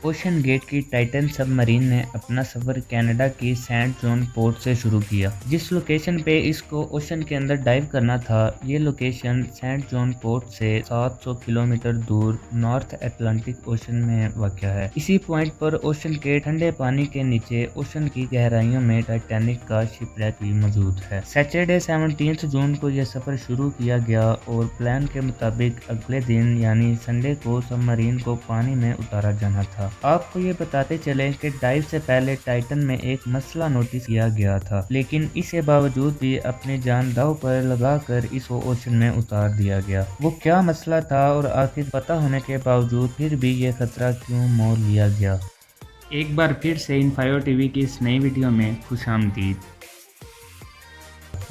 Ocean get کی Titan سب Marine نے اپنا سفر کینیڈا کی سینٹ جون پورٹ سے شروع کیا۔ جس لوکیشن پہ اس کو اوشن کے اندر ڈائیو کرنا تھا، یہ لوکیشن سینٹ جون پورٹ سے 700 کلومیٹر دور نارتھ اٹلانٹک اوشن میں واقع ہے۔ اسی پوائنٹ پر اوشن کے ٹھنڈے پانی کے نیچے اوشن کی گہرائیوں میں ٹائٹینک کا شپ ریک بھی موجود ہے۔ سیٹرڈے 17 جون کو یہ سفر شروع کیا گیا اور پلان کے مطابق اگلے دن یعنی سنڈے کو سب مرین کو پانی میں اتارا جانا تھا۔ آپ کو یہ بتاتے چلیں کہ ڈائیو سے پہلے ٹائٹن میں ایک مسئلہ نوٹس کیا گیا تھا، لیکن اسے باوجود بھی اپنی جان داؤ پر لگا کر اس کو اوشن میں اتار دیا گیا۔ وہ کیا مسئلہ تھا اور آخر پتہ ہونے کے باوجود پھر بھی یہ خطرہ کیوں مول لیا گیا؟ ایک بار پھر سے انفائیو ٹی وی کی اس نئی ویڈیو میں خوش آمدید۔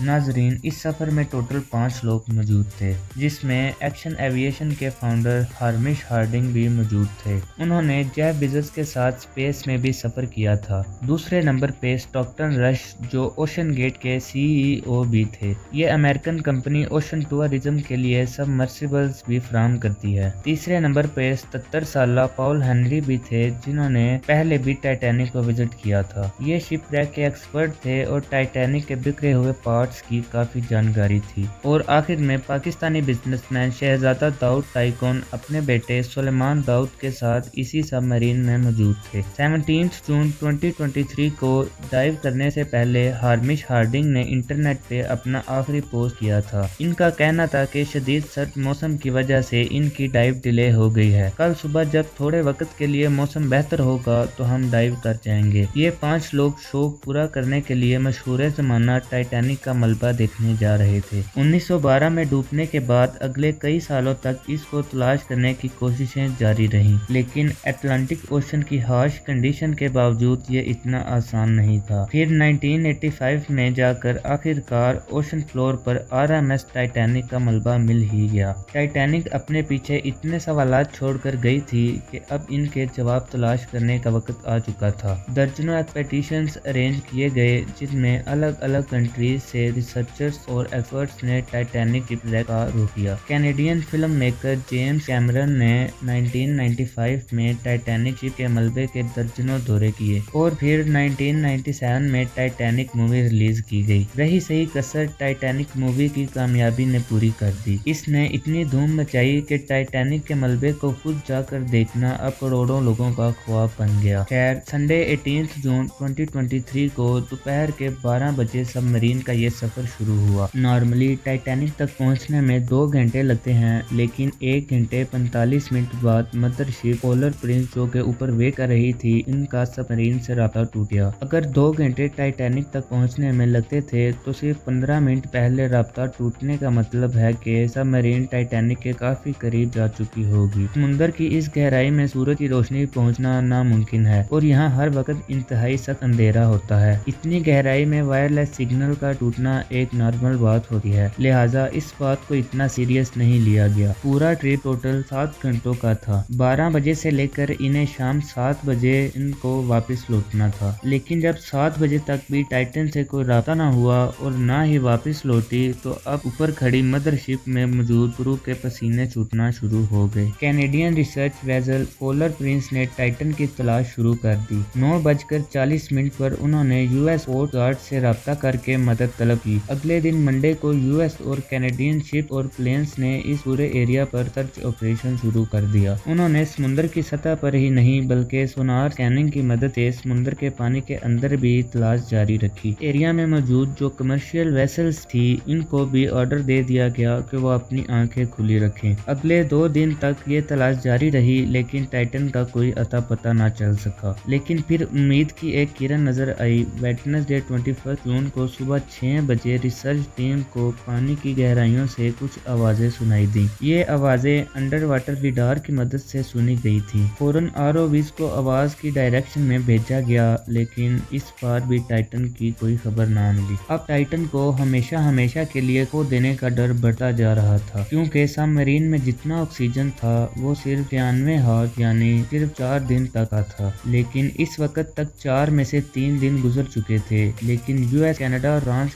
ناظرین، اس سفر میں ٹوٹل 5 لوگ موجود تھے، جس میں ایکشن ایویشن کے فاؤنڈر ہارمش ہارڈنگ بھی موجود تھے۔ انہوں نے جیف بیزوس کے ساتھ سپیس میں بھی سفر کیا تھا۔ دوسرے نمبر پہ اسٹاکٹن رش، جو اوشن گیٹ کے CEO بھی تھے۔ یہ امریکن کمپنی اوشن ٹورزم کے لیے سبمرسیبلز بھی فراہم کرتی ہے۔ تیسرے نمبر پہ 77 سالہ پاول ہنری بھی تھے، جنہوں نے پہلے بھی ٹائٹینک کو وزٹ کیا تھا۔ یہ شپ ریک کے ایکسپرٹ تھے اور ٹائٹینک کے بکھرے ہوئے پارٹس کی کافی جانکاری تھی۔ اور آخر میں پاکستانی بزنس مین شہزادہ داؤد ٹائکون اپنے بیٹے سلیمان داؤد کے ساتھ اسی سب مرین میں موجود تھے۔ 17 جون 2023 کو ڈائیو کرنے سے پہلے ہارمش ہارڈنگ نے انٹرنیٹ پہ اپنا آخری پوسٹ کیا تھا۔ ان کا کہنا تھا کہ شدید سرد موسم کی وجہ سے ان کی ڈائیو ڈیلے ہو گئی ہے۔ کل صبح جب تھوڑے وقت کے لیے موسم بہتر ہوگا تو ہم ڈائیو کر جائیں گے۔ یہ 5 لوگ شوق پورا کرنے کے لیے مشہور زمانہ ٹائٹینک کا ملبہ دیکھنے جا رہے تھے۔ 1912 میں ڈوبنے کے بعد اگلے کئی سالوں تک اس کو تلاش کرنے کی کوششیں جاری رہیں، لیکن اٹلانٹک اوشن کی ہارش کنڈیشن کے باوجود یہ اتنا آسان نہیں تھا۔ پھر 1985 میں جا کر آخر کار اوشن فلور پر RMS ٹائٹینک کا ملبہ مل ہی گیا۔ ٹائٹینک اپنے پیچھے اتنے سوالات چھوڑ کر گئی تھی کہ اب ان کے جواب تلاش کرنے کا وقت آ چکا تھا۔ درجنوں ایکسپیڈیشنز ارینج کیے گئے، جن میں الگ الگ کنٹریز سے ریسرچرز اور ایکسپرٹس نے ٹائٹینک شپ ریک کا رخ کیا۔ کینیڈین فلم میکر جیمز کیمرن نے 1995 میں ٹائٹینک شپ کے ملبے کے درجنوں دورے کیے اور پھر 1997 میں ٹائٹینک مووی ریلیز کی گئی۔ رہی صحیح کسر ٹائٹینک مووی کی کامیابی نے پوری کر دی۔ اس نے اتنی دھوم مچائی کہ ٹائٹینک کے ملبے کو خود جا کر دیکھنا اب کروڑوں لوگوں کا خواب بن گیا۔ خیر، سنڈے 18 جون 2023 کو دوپہر کے 12 بجے سب مرین کا یہ سفر شروع ہوا۔ نارملی ٹائٹینک تک پہنچنے میں 2 گھنٹے لگتے ہیں، لیکن 1 گھنٹے 45 منٹ بعد مدر شپ پولر پرنس جو کہ اوپر وے کر رہی تھی، ان کا سب مرین سے رابطہ ٹوٹ گیا۔ اگر 2 گھنٹے ٹائٹینک تک پہنچنے میں لگتے تھے تو صرف 15 منٹ پہلے رابطہ ٹوٹنے کا مطلب ہے کہ سب مرین ٹائٹینک کے کافی قریب جا چکی ہوگی۔ سمندر کی اس گہرائی میں سورج کی روشنی پہنچنا ناممکن ہے اور یہاں ہر وقت انتہائی سخت اندھیرا ہوتا ہے۔ اتنی گہرائی میں وائرلیس سگنل کا ٹوٹنا ایک نارمل بات ہوتی ہے، لہٰذا اس بات کو اتنا سیریس نہیں لیا گیا۔ پورا ٹرپ ٹوٹل 7 گھنٹوں کا تھا۔ 12 بجے سے لے کر انہیں شام 7 بجے ان کو واپس لوٹنا تھا، لیکن جب 7 بجے تک بھی ٹائٹن سے کوئی رابطہ نہ ہوا اور نہ ہی واپس لوٹی تو اب اوپر کھڑی مدر شپ میں موجود کرو کے پسینے چھوٹنا شروع ہو گئے۔ Canadian research Wiesel polar prince نے ٹائٹن کی تلاش شروع کر دی۔ 9:40 پر انہوں نے US کوسٹ گارڈ سے رابطہ کر کے مدد طلب کی۔ اگلے دن منڈے کو US اور کینیڈین شپ اور پلینس نے اس پورے ایریا پر سرچ آپریشن شروع کر دیا۔ انہوں نے سمندر کی سطح پر ہی نہیں بلکہ سونار اسکیننگ کی مدد سے سمندر کے پانی کے اندر بھی تلاش جاری رکھی۔ ایریا میں موجود جو کمرشل ویسلز تھی، ان کو بھی آرڈر دے دیا گیا کہ وہ اپنی آنکھیں کھلی رکھیں۔ اگلے 2 دن تک یہ تلاش جاری رہی، لیکن ٹائٹن کا کوئی اتا پتہ نہ چل سکا۔ لیکن پھر امید کی ایک کرن نظر آئی۔ ویڈنسڈے 21 جون کو صبح 6 بجے ریسرچ ٹیم کو پانی کی گہرائیوں سے کچھ آوازیں سنائی دیں۔ یہ آوازیں انڈر واٹر ریڈار کی مدد سے سنی گئی تھیں۔ فوراً ROVs کو آواز کی ڈائریکشن میں بھیجا گیا، لیکن اس بار بھی ٹائٹن کی کوئی خبر نہ ملی۔ اب ٹائٹن کو ہمیشہ کے لیے کھو دینے کا ڈر بڑھتا جا رہا تھا، کیونکہ سب مرین میں جتنا آکسیجن تھا وہ صرف 93 ہارس یعنی صرف 4 دن تک کا تھا۔ لیکن اس وقت تک 4 میں سے 3 دن گزر چکے تھے، لیکن US، کینیڈا اور France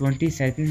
22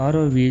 ROV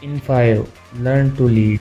In 5, learn to lead.